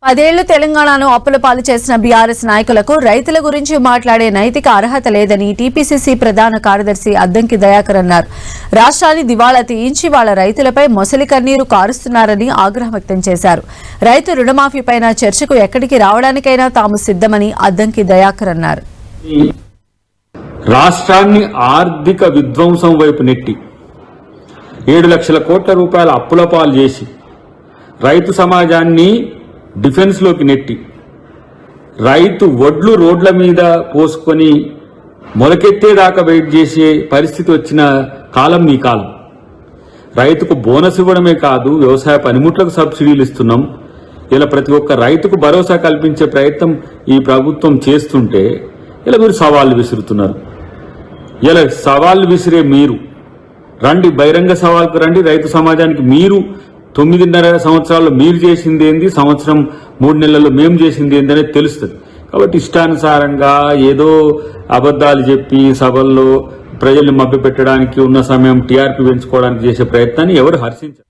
10 తెలంగాణను అప్పుల పాలు చేసిన బీఆర్ఎస్ నాయకులకు రైతుల గురించి మాట్లాడే నైతిక అర్హత లేదని టీపీసీసీ ప్రధాన కార్యదర్శి అద్దంకి దయాకర్ అన్నారు. రాష్ట్రాన్ని దివాళా తీయించి వాళ్ళ రైతులపై మొసలి కన్నీరు కారుస్తున్నారని ఆగ్రహం వ్యక్తం చేశారు. రైతు రుణమాఫీపైన చర్చకు ఎక్కడికి రావడానికైనా తాము సిద్ధమని అద్దంకి దయాకర్ అన్నారు. రాష్ట్రాన్ని ఆర్థిక విధ్వంసం వైపు నెట్టి 7 లక్షల కోట్ల రూపాయల అప్పుల పాలు చేసి రైతు సమాజాన్ని డిఫెన్స్ లోకి నెట్టి రైతు వడ్లు రోడ్ల మీద పోసుకొని మొలకెత్తేదాకా వెయిట్ చేసే పరిస్థితి వచ్చిన కాలం మీ కాలం. రైతుకు బోనస్ ఇవ్వడమే కాదు, వ్యవసాయ పనిముట్లకు సబ్సిడీలు ఇస్తున్నాం. ఇలా ప్రతి ఒక్క రైతుకు భరోసా కల్పించే ప్రయత్నం ఈ ప్రభుత్వం చేస్తుంటే ఇలా మీరు సవాళ్లు విసురుతున్నారు. ఇలా సవాళ్లు విసిరే మీరు రండి, బహిరంగ సవాల్కు రండి. రైతు సమాజానికి మీరు 9.5 సంవత్సరాల్లో మీరు చేసింది ఏంది, సంవత్సరం 3 నెలల్లో మేము చేసింది ఏంది అనేది తెలుస్తుంది. కాబట్టి ఇష్టానుసారంగా ఏదో అబద్దాలు చెప్పి సభల్లో ప్రజల్ని మభ్యపెట్టడానికి ఉన్న సమయం టీఆర్పీ పెంచుకోవడానికి చేసే ప్రయత్నాన్ని ఎవరు హర్షించారు.